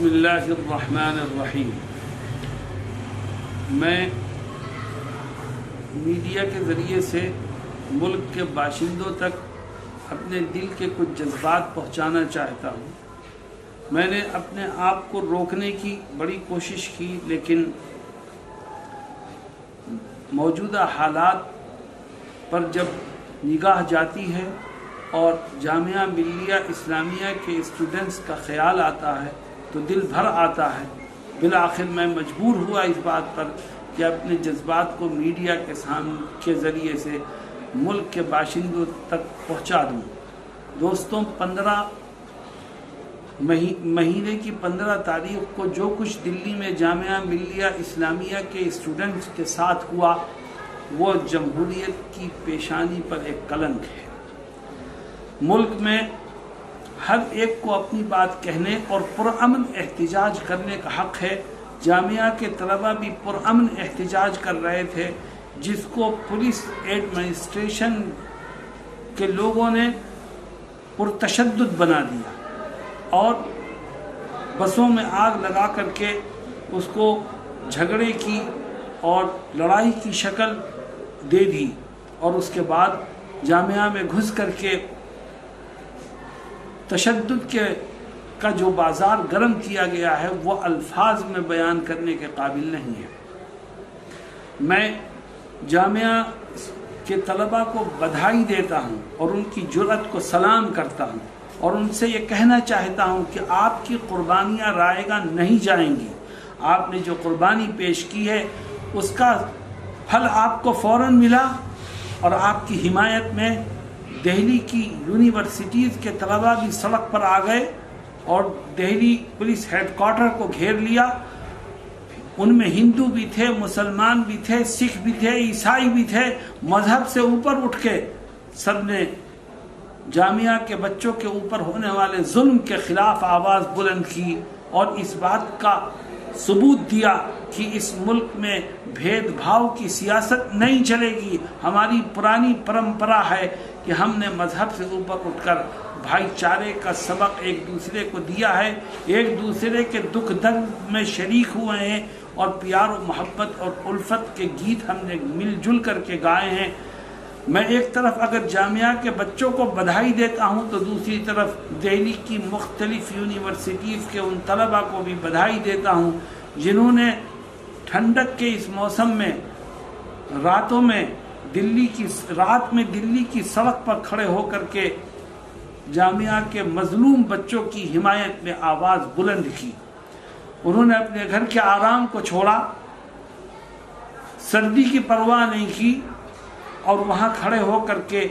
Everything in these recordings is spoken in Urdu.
بسم اللہ الرحمن الرحیم۔ میں میڈیا کے ذریعے سے ملک کے باشندوں تک اپنے دل کے کچھ جذبات پہنچانا چاہتا ہوں۔ میں نے اپنے آپ کو روکنے کی بڑی کوشش کی، لیکن موجودہ حالات پر جب نگاہ جاتی ہے اور جامعہ ملیہ اسلامیہ کے اسٹوڈنٹس کا خیال آتا ہے تو دل بھر آتا ہے۔ بالآخر میں مجبور ہوا اس بات پر کہ اپنے جذبات کو میڈیا کے ذریعے سے ملک کے باشندوں تک پہنچا دوں۔ دوستوں، 15 مہینے کی 15 تاریخ کو جو کچھ دلی میں جامعہ ملیہ اسلامیہ کے اسٹوڈنٹس کے ساتھ ہوا وہ جمہوریت کی پیشانی پر ایک کلنک ہے۔ ملک میں ہر ایک کو اپنی بات کہنے اور پرامن احتجاج کرنے کا حق ہے۔ جامعہ کے طلبہ بھی پرامن احتجاج کر رہے تھے، جس کو پولیس ایڈمنسٹریشن کے لوگوں نے پرتشدد بنا دیا اور بسوں میں آگ لگا کر کے اس کو جھگڑے کی اور لڑائی کی شکل دے دی، اور اس کے بعد جامعہ میں گھس کر کے تشدد کا جو بازار گرم کیا گیا ہے وہ الفاظ میں بیان کرنے کے قابل نہیں ہے۔ میں جامعہ کے طلبہ کو بدھائی دیتا ہوں اور ان کی جرأت کو سلام کرتا ہوں، اور ان سے یہ کہنا چاہتا ہوں کہ آپ کی قربانیاں رائے گاں نہیں جائیں گی۔ آپ نے جو قربانی پیش کی ہے اس کا پھل آپ کو فوراً ملا، اور آپ کی حمایت میں دہلی کی یونیورسٹیز کے طلبہ بھی سڑک پر آ گئے اور دہلی پولیس ہیڈ کوارٹر کو گھیر لیا۔ ان میں ہندو بھی تھے، مسلمان بھی تھے، سکھ بھی تھے، عیسائی بھی تھے۔ مذہب سے اوپر اٹھ کے سب نے جامعہ کے بچوں کے اوپر ہونے والے ظلم کے خلاف آواز بلند کی اور اس بات کا ثبوت دیا کہ اس ملک میں بھید بھاؤ کی سیاست نہیں چلے گی۔ ہماری پرانی پرمپرا ہے کہ ہم نے مذہب سے اوپر اٹھ کر بھائی چارے کا سبق ایک دوسرے کو دیا ہے، ایک دوسرے کے دکھ درد میں شریک ہوئے ہیں، اور پیار و محبت اور الفت کے گیت ہم نے مل جل کر کے گائے ہیں۔ میں ایک طرف اگر جامعہ کے بچوں کو بدھائی دیتا ہوں تو دوسری طرف دہلی کی مختلف یونیورسٹیز کے ان طلبہ کو بھی بدھائی دیتا ہوں جنہوں نے ٹھنڈک کے اس موسم میں رات میں دلی کی سڑک پر کھڑے ہو کر کے جامعہ کے مظلوم بچوں کی حمایت میں آواز بلند کی۔ انہوں نے اپنے گھر کے آرام کو چھوڑا، سردی کی پرواہ نہیں کی، اور وہاں کھڑے ہو کر کے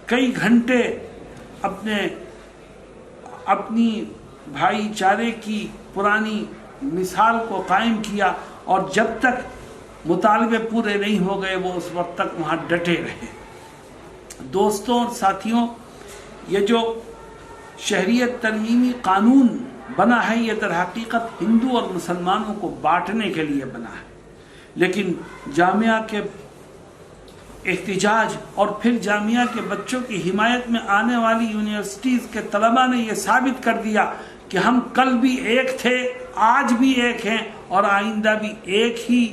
کئی گھنٹے اپنی بھائی چارے کی پرانی مثال کو قائم کیا، اور جب تک مطالبے پورے نہیں ہو گئے وہ اس وقت تک وہاں ڈٹے رہے۔ دوستوں اور ساتھیوں، یہ جو شہریت ترمیمی قانون بنا ہے یہ در حقیقت ہندو اور مسلمانوں کو بانٹنے کے لیے بنا ہے، لیکن جامعہ کے احتجاج اور پھر جامعہ کے بچوں کی حمایت میں آنے والی یونیورسٹیز کے طلبہ نے یہ ثابت کر دیا کہ ہم کل بھی ایک تھے، آج بھی ایک ہیں، اور آئندہ بھی ایک ہی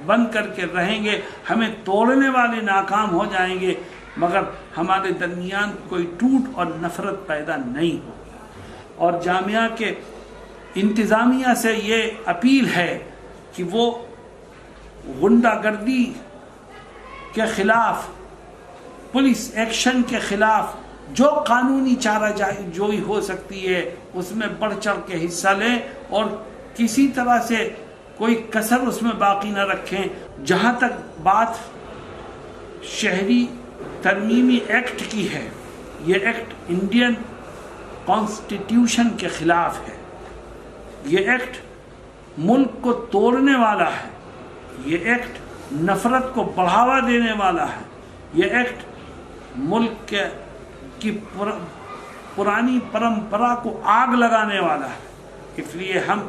بن کر کے رہیں گے۔ ہمیں توڑنے والے ناکام ہو جائیں گے مگر ہمارے درمیان کوئی ٹوٹ اور نفرت پیدا نہیں ہوگی۔ اور جامعہ کے انتظامیہ سے یہ اپیل ہے کہ وہ غنڈہ گردی کے خلاف، پولیس ایکشن کے خلاف جو قانونی چارہ جوئی ہو سکتی ہے اس میں بڑھ چڑھ کے حصہ لیں، اور کسی طرح سے کوئی کسر اس میں باقی نہ رکھیں۔ جہاں تک بات شہری ترمیمی ایکٹ کی ہے، یہ ایکٹ انڈین کانسٹیٹیوشن کے خلاف ہے، یہ ایکٹ ملک کو توڑنے والا ہے، یہ ایکٹ نفرت کو بڑھاوا دینے والا ہے، یہ ایکٹ ملک کی پرانی پرمپرا کو آگ لگانے والا ہے۔ اس لیے ہم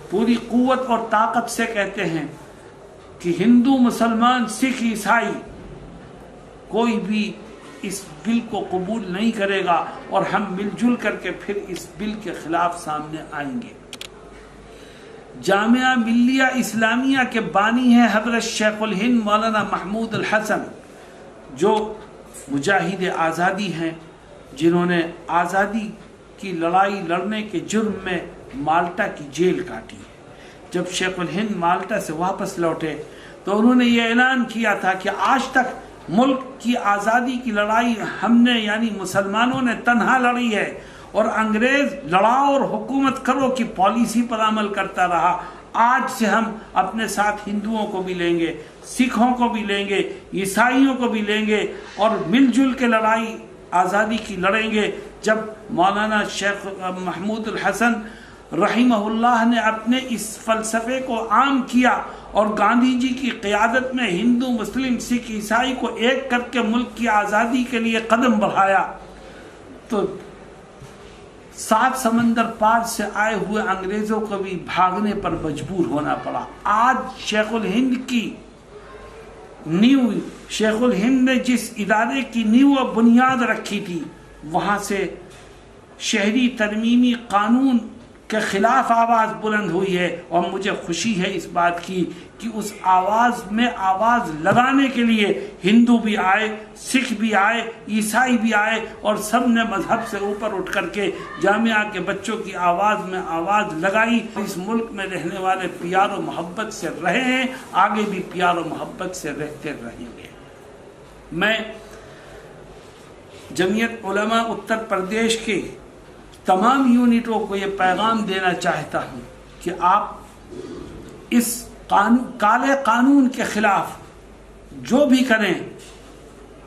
پوری قوت اور طاقت سے کہتے ہیں کہ ہندو، مسلمان، سکھ، عیسائی کوئی بھی اس بل کو قبول نہیں کرے گا، اور ہم مل جل کر کے پھر اس بل کے خلاف سامنے آئیں گے۔ جامعہ ملیہ اسلامیہ کے بانی ہیں حضرت شیخ الہند مولانا محمود الحسن، جو مجاہد آزادی ہیں، جنہوں نے آزادی کی لڑائی لڑنے کے جرم میں مالٹا کی جیل کاٹی۔ جب شیخ الہند مالٹا سے واپس لوٹے تو انہوں نے یہ اعلان کیا تھا کہ آج تک ملک کی آزادی کی لڑائی ہم نے یعنی مسلمانوں نے تنہا لڑی ہے، اور انگریز لڑاؤ اور حکومت کرو کی پالیسی پر عمل کرتا رہا۔ آج سے ہم اپنے ساتھ ہندوؤں کو بھی لیں گے، سکھوں کو بھی لیں گے، عیسائیوں کو بھی لیں گے، اور مل جل کے لڑائی آزادی کی لڑیں گے۔ جب مولانا شیخ محمود الحسن رحمہ اللہ نے اپنے اس فلسفے کو عام کیا اور گاندھی جی کی قیادت میں ہندو، مسلم، سکھ، عیسائی کو ایک کر کے ملک کی آزادی کے لیے قدم بڑھایا، تو 7 سمندر پار سے آئے ہوئے انگریزوں کو بھی بھاگنے پر مجبور ہونا پڑا۔ آج شیخ الہند کی نیو، شیخ الہند نے جس ادارے کی نیو و بنیاد رکھی تھی، وہاں سے شہری ترمیمی قانون کے خلاف آواز بلند ہوئی ہے، اور مجھے خوشی ہے اس بات کی کہ اس آواز میں آواز لگانے کے لیے ہندو بھی آئے، سکھ بھی آئے، عیسائی بھی آئے، اور سب نے مذہب سے اوپر اٹھ کر کے جامعہ کے بچوں کی آواز میں آواز لگائی۔ اس ملک میں رہنے والے پیار و محبت سے رہے ہیں، آگے بھی پیار و محبت سے رہتے رہیں گے۔ میں جمعیت علماء اتر پردیش کے تمام یونٹوں کو یہ پیغام دینا چاہتا ہوں کہ آپ اس کالے قانون کے خلاف جو بھی کریں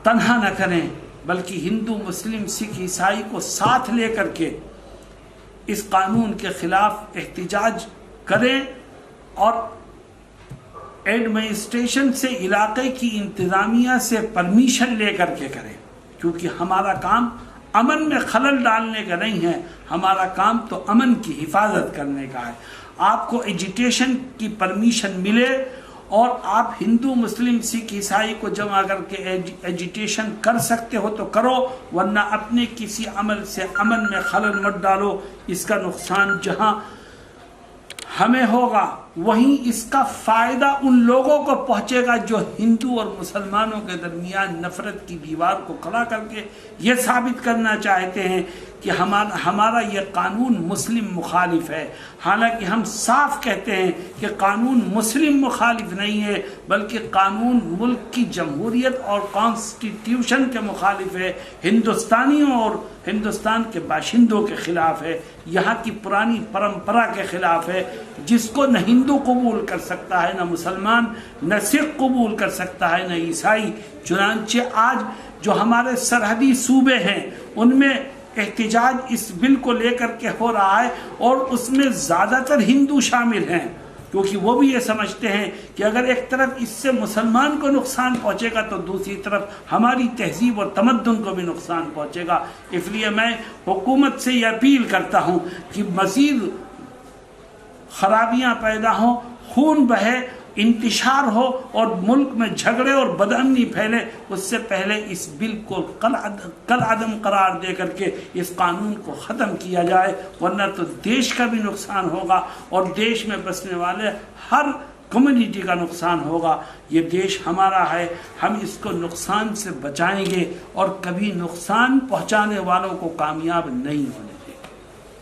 تنہا نہ کریں، بلکہ ہندو، مسلم، سکھ، عیسائی کو ساتھ لے کر کے اس قانون کے خلاف احتجاج کریں، اور ایڈمنسٹریشن سے، علاقے کی انتظامیہ سے پرمیشن لے کر کے کریں، کیونکہ ہمارا کام امن میں خلل ڈالنے کا نہیں ہے، ہمارا کام تو امن کی حفاظت کرنے کا ہے۔ آپ کو ایجیٹیشن کی پرمیشن ملے اور آپ ہندو، مسلم، سکھ، عیسائی کو جمع کر کے ایجیٹیشن کر سکتے ہو تو کرو، ورنہ اپنے کسی عمل سے امن میں خلل مت ڈالو۔ اس کا نقصان جہاں ہمیں ہوگا وہیں اس کا فائدہ ان لوگوں کو پہنچے گا جو ہندو اور مسلمانوں کے درمیان نفرت کی دیوار کو کھڑا کر کے یہ ثابت کرنا چاہتے ہیں کہ ہمارا یہ قانون مسلم مخالف ہے، حالانکہ ہم صاف کہتے ہیں کہ قانون مسلم مخالف نہیں ہے، بلکہ قانون ملک کی جمہوریت اور کانسٹیٹیوشن کے مخالف ہے، ہندوستانیوں اور ہندوستان کے باشندوں کے خلاف ہے، یہاں کی پرانی پرمپرا کے خلاف ہے، جس کو نہ ہندو قبول کر سکتا ہے، نہ مسلمان، نہ سکھ قبول کر سکتا ہے، نہ عیسائی۔ چنانچہ آج جو ہمارے سرحدی صوبے ہیں ان میں احتجاج اس بل کو لے کر کے ہو رہا ہے، اور اس میں زیادہ تر ہندو شامل ہیں، کیونکہ وہ بھی یہ سمجھتے ہیں کہ اگر ایک طرف اس سے مسلمان کو نقصان پہنچے گا تو دوسری طرف ہماری تہذیب اور تمدن کو بھی نقصان پہنچے گا۔ اس لیے میں حکومت سے یہ اپیل کرتا ہوں کہ مزید خرابیاں پیدا ہوں، خون بہے، انتشار ہو اور ملک میں جھگڑے اور بدامنی پھیلے، اس سے پہلے اس بل کو کل عدم قرار دے کر کے اس قانون کو ختم کیا جائے، ورنہ تو دیش کا بھی نقصان ہوگا اور دیش میں بسنے والے ہر کمیونٹی کا نقصان ہوگا۔ یہ دیش ہمارا ہے، ہم اس کو نقصان سے بچائیں گے اور کبھی نقصان پہنچانے والوں کو کامیاب نہیں ہونا۔